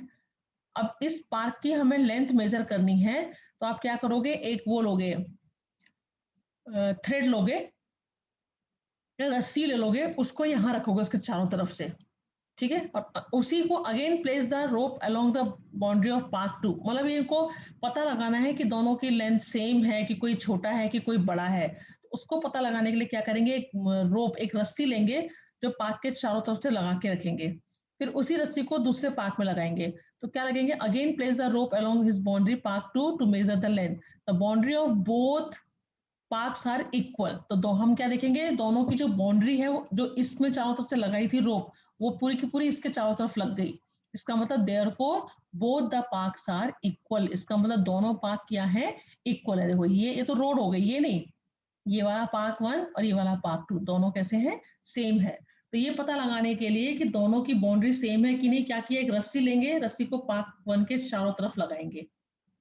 अब इस पार्क की हमें लेंथ मेजर करनी है, तो आप क्या करोगे, एक वो लोगे, थ्रेड लोगे या रस्सी ले लोगे, उसको यहाँ रखोगे उसके चारों तरफ से। ठीक है, और उसी को again place the rope along the boundary of park 2। मतलब इनको पता लगाना है कि दोनों की लेंथ सेम है, कि कोई छोटा है कि कोई बड़ा है। उसको पता लगाने के लिए क्या करेंगे, एक रोप, एक रस्सी लेंगे जो पार्क के चारों तरफ से लगा के रखेंगे, फिर उसी रस्सी को दूसरे पार्क में लगाएंगे। तो क्या लगेंगे, again place the rope along his boundary park 2 to measure the length, the boundary of both parks are equal. तो हम क्या देखेंगे, दोनों की जो बाउंड्री है, जो इसमें चारों तरफ से लगाई थी रोप, वो पूरी की पूरी इसके चारों तरफ लग गई। इसका मतलब therefore both the parks are equal. इसका मतलब दोनों पार्क क्या है, इक्वल है। देखो ये तो रोड हो गई, ये नहीं, ये वाला पार्क 1 और ये वाला पार्क 2 दोनों कैसे हैं, सेम है। तो ये पता लगाने के लिए कि दोनों की बाउंड्री सेम है कि नहीं, क्या किया, एक रस्सी लेंगे, रस्सी को पार्क 1 के चारों तरफ लगाएंगे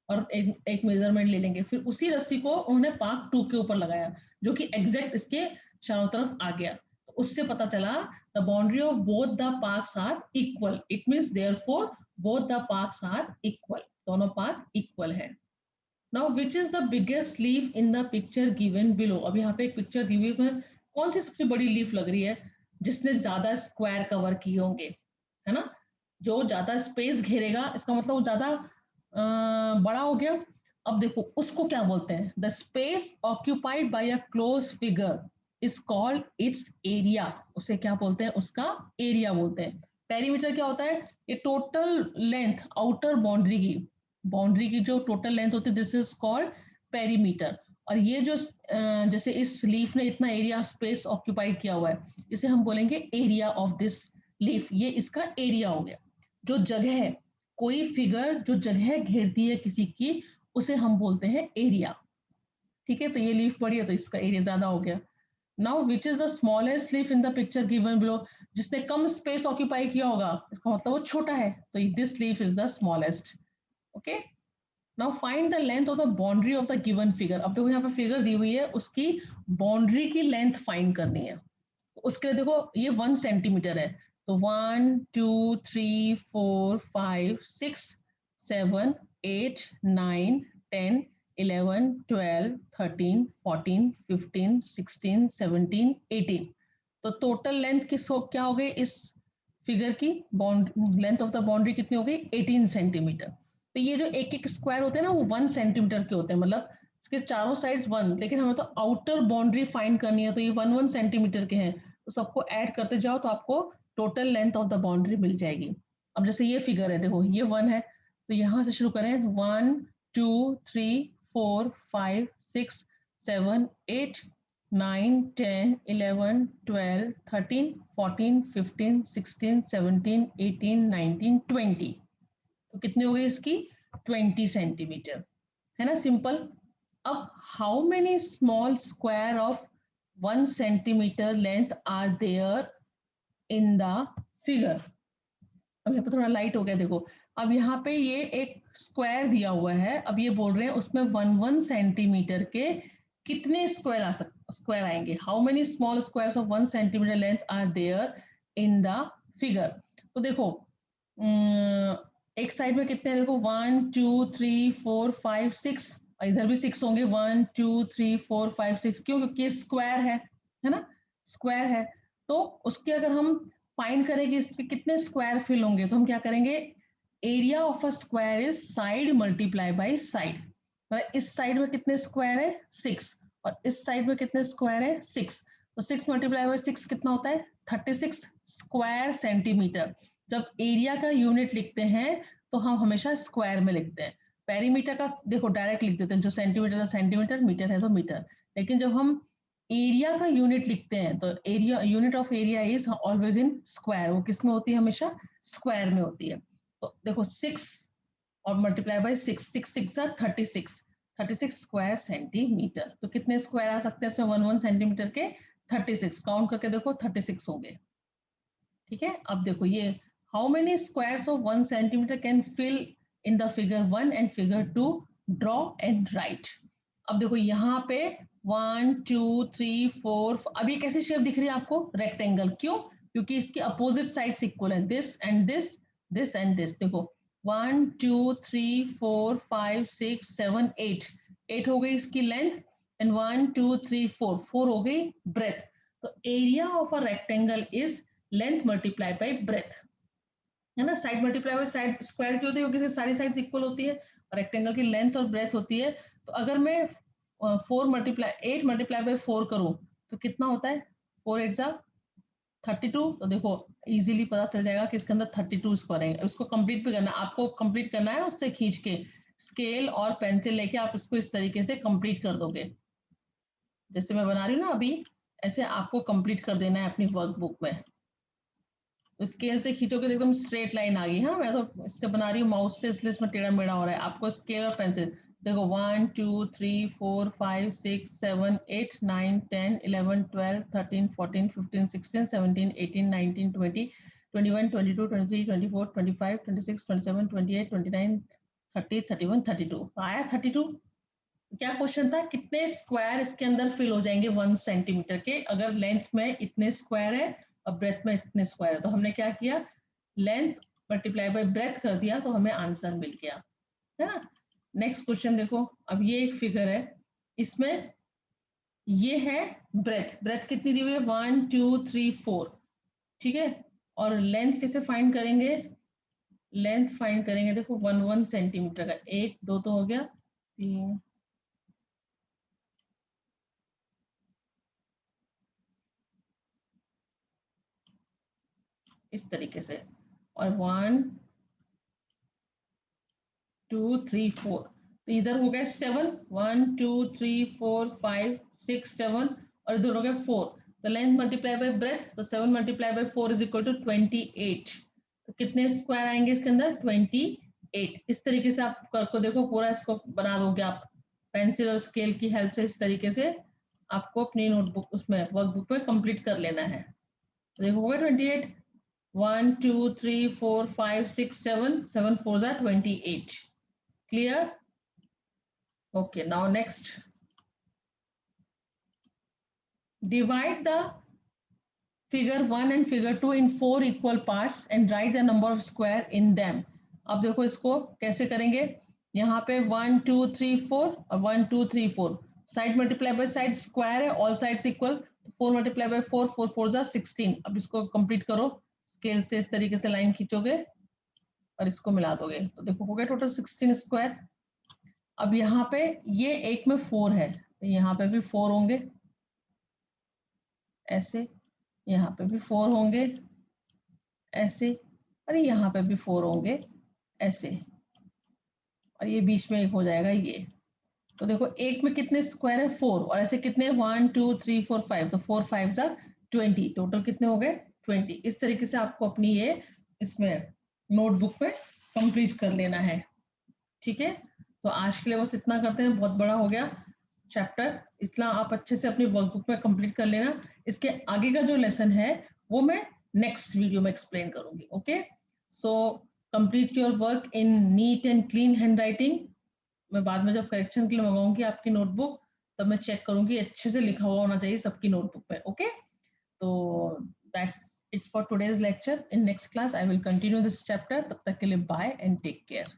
और एक मेजरमेंट ले लेंगे, फिर उसी रस्सी को उन्होंने पार्क 2 के ऊपर लगाया, जो कि एग्जैक्ट इसके चारों तरफ आ गया। तो उससे पता चला the boundary of both the parks are equal, it means therefore both the parks are equal, दोनों पार्क इक्वल है। Now which is the biggest leaf in the picture given below. अब यहाँ पे एक पिक्चर दी हुई है, कौन सी सबसे बड़ी लीफ लग रही है, जिसने ज्यादा स्क्वायर कवर किए होंगे, है ना, जो ज्यादा स्पेस घेरेगा, इसका मतलब वो ज्यादा बड़ा हो गया। अब देखो उसको क्या बोलते हैं, the space occupied by a close figure is called its area. उसे क्या बोलते हैं, उसका एरिया बोलते हैं। पेरीमीटर क्या होता है, ये टोटल लेंथ आउटर बाउंड्री की जो टोटल लेंथ होती है, दिस इज कॉल्ड पेरीमीटर। और ये जो जैसे इस लीफ ने इतना एरिया स्पेस ऑक्यूपाइड किया हुआ है, इसे हम बोलेंगे एरिया ऑफ दिस लीफ, ये इसका एरिया हो गया। जो जगह है, कोई फिगर जो जगह घेरती है किसी की, उसे हम बोलते हैं एरिया। ठीक है, तो ये लीफ बड़ी है तो इसका एरिया ज्यादा हो गया। Now which is the smallest leaf in the picture given below, जिसने कम स्पेस ऑक्यूपाई किया होगा, इसका मतलब वो छोटा है, तो this leaf is the smallest. Okay, now find the length of the boundary of the given figure. अब देखो यहाँ पे फिगर दी हुई है, उसकी बाउंड्री की लेंथ फाइंड करनी है। उसके लिए देखो ये 1 सेंटीमीटर है, तो 1 2 3 4 5 6 7 8 9 10 11 12 13 14 15 16 17 18। तो टोटल लेंथ क्या हो गई इस फिगर की, bound length of the boundary कितनी हो गई, 18 सेंटीमीटर। तो ये जो एक एक स्क्वायर होते हैं ना, वो 1 सेंटीमीटर के होते हैं, मतलब इसके चारों साइड्स 1, लेकिन हमें तो आउटर बाउंड्री फाइंड करनी है, तो ये 1 सेंटीमीटर के हैं। तो सबको ऐड करते जाओ तो आपको total length of the boundary मिल जाएगी। अब जैसे ये फिगर है, देखो ये 1 है, तो यहाँ से शुरू करें, 1 2 3 4 5 6 7 8 9 10 11 12 13 14 15 16 17 18 19 20। तो कितनी हो गई इसकी, 20 सेंटीमीटर, है ना, सिंपल। अब how many small square of 1 centimetre length are there in the figure. अब यहाँ पे थोड़ा लाइट हो गया, देखो अब यहाँ पे ये एक स्क्वायर दिया हुआ है, अब ये बोल रहे हैं उसमें 1 सेंटीमीटर के कितने स्क्वायर आएंगे, how many small squares of 1 centimetre length are there in the figure. तो देखो एक साइड में कितने हैं, देखो 1 2 3 4 5 6, इधर भी 6 होंगे, 1 2 3 4 5 6, क्यों, क्योंकि स्क्वायर है ना, स्क्वायर है। तो उसके अगर हम फाइंड करें कि इसके कितने स्क्वायर फिल होंगे, तो हम क्या करेंगे, area of a square is side multiply by side. मतलब इस साइड में कितने स्क्वायर है, 6, और इस साइड में कितने स्क्वायर है, 6। तो 6 मल्टीप्लाई बाय 6 कितना होता है, 36 स्क्वायर सेंटीमीटर। जब एरिया का यूनिट लिखते हैं तो हम हमेशा स्क्वायर में लिखते हैं। पेरीमीटर का देखो डायरेक्ट लिख देते हैं, जो सेंटीमीटर है सेंटीमीटर, मीटर है तो मीटर। लेकिन जब हम एरिया का यूनिट लिखते हैं तो area, unit of area is always in square. वो किस में होती है, हमेशा स्क्वायर में होती है। तो देखो 6 और मल्टीप्लाई बाय 6, 6 6 36, 36 स्क्वायर सेंटीमीटर। तो कितने स्क्वायर आ सकते हैं इसमें 1 सेंटीमीटर के? 36। काउंट करके देखो 36 होंगे। ठीक है, अब देखो ये how many squares of 1 centimetre can fill in the figure 1 and figure 2, draw and write. अब देखो यहाँ पे 1 2 3 4, अब ये कैसी शेप दिख रही है आपको? रेक्टेंगल। क्यों? क्योंकि इसकी अपोजिट साइड्स इक्वल है, this and this, this and this. देखो 1 2 3 4 5 6 7 8, 8 हो गई इसकी लेंथ, एंड 1 2 3 4, 4 हो गई ब्रेथ। तो area of a rectangle is length multiply by breath, है ना। Side multiply by side square क्यों होती है? क्योंकि सारी साइड्स इक्वल होती है और रेक्टेंगल की लेंथ और ब्रेथ होती है। तो अगर मैं 8 मल्टीप्लाई बाय 4 करूं तो कितना होता है? 4 8 जा 32। तो देखो इजीली पता चल जाएगा कि इसके अंदर 32 स्क्वायर है। उसको कंप्लीट भी करना है, आपको कंप्लीट करना है उससे खींच के, स्केल और पेंसिल लेके आप इसको इस तरीके से कंप्लीट कर दोगे। जैसे मैं बना रही हूँ ना अभी, ऐसे आपको कंप्लीट कर देना है अपनी वर्कबुक में। तो स्केल से खींचोगे तो एकदम स्ट्रेट लाइन आ गई। हाँ, मैं तो इससे बना रही हूँ माउस से, इसलिए इसमें टेढ़ा मेढ़ा हो रहा है। आपको स्केल और पेंसिल देखो 1 2 3 4 5 6 7 8 9 10 11 12 13 14 15 16 17 18 19 20 21 22 23 24 25 26 27 28 29 30 31 32। आया 32। क्या क्वेश्चन था? कितने स्क्वायर इसके अंदर फिल हो जाएंगे 1 सेंटीमीटर के? अगर लेंथ में इतने स्क्वायर है और ब्रेथ में इतने स्क्वायर है, तो हमने क्या किया? लेंथ मल्टीप्लाई बाय ब्रेथ कर दिया, तो हमें आंसर मिल गया, है ना। नेक्स्ट क्वेश्चन देखो, अब ये एक फिगर है, इसमें ये है ब्रेथ। ब्रेथ कितनी दी हुई है? 1 2 3 4, ठीक है। और लेंथ कैसे फाइंड करेंगे? लेंथ फाइंड करेंगे, देखो 1 सेंटीमीटर का, 1 2 तो हो गया, 3 इस तरीके से, और 1 2 3 4, तो इधर हो गया 7, 1 2 3 4 5 6 7, और इधर हो गया 4। तो लेंथ मल्टीप्लाई बाय ब्रेथ, तो 7 multiply by 4 is equal to 28। तो कितने स्क्वायर आएंगे इसके अंदर? 28। इस तरीके से आप करके देखो, पूरा इसको बना दोगे आप पेंसिल और स्केल की हेल्प से। इस तरीके से आपको अपनी नोटबुक उसमें वर्कबुक में कंप्लीट कर लेना है। तो देखो हो गया 28, 1 2 3 4 5 6 7, 7 4 are 28। Clear? Okay, now next. Divide the figure 1 and figure 2 in 4 equal parts and write the number of square in them. अब देखो इसको कैसे करेंगे? यहाँ पे 1 2 3 4 और 1 2 3 4, side multiply by side square है, all sides equal, 4 multiply by 4, 4 4 जा 16। अब इसको कंप्लीट करो, स्केल से इस तरीके से लाइन खींचोगे और इसको मिला दोगे, तो देखो हो गया टोटल 16 स्क्वायर। अब यहाँ पे ये एक में 4 है, तो यहाँ पे भी 4 होंगे ऐसे, यहाँ पे भी 4 होंगे ऐसे, और यहाँ पे भी 4 होंगे ऐसे, और ये बीच में एक हो जाएगा ये। तो देखो एक में कितने स्क्वायर है? 4, और ऐसे कितने? 1 2 3 4 5, तो 4 5 जा 20, टोटल कितने हो गए? 20। इस तरीके से आपको अपनी ये इसमें नोटबुक में कंप्लीट कर लेना है, ठीक है। तो आज के लिए बस इतना करते हैं, बहुत बड़ा हो गया चैप्टर, इसलिए आप अच्छे से अपनी वर्कबुक में कंप्लीट कर लेना। इसके आगे का जो लेसन है वो मैं नेक्स्ट वीडियो में एक्सप्लेन करूंगी। Okay, so complete your work in neat and clean hand writing. मैं बाद में जब करेक्शन के लिए मंगाऊंगी आपकी नोटबुक, तब मैं चेक करूंगी अच्छे से लिखा हुआ होना चाहिए सबकी नोटबुक पे। ओके, तो that's it's for today's lecture. In next class I will continue this chapter. तब तक के लिए बाय एंड टेक केयर।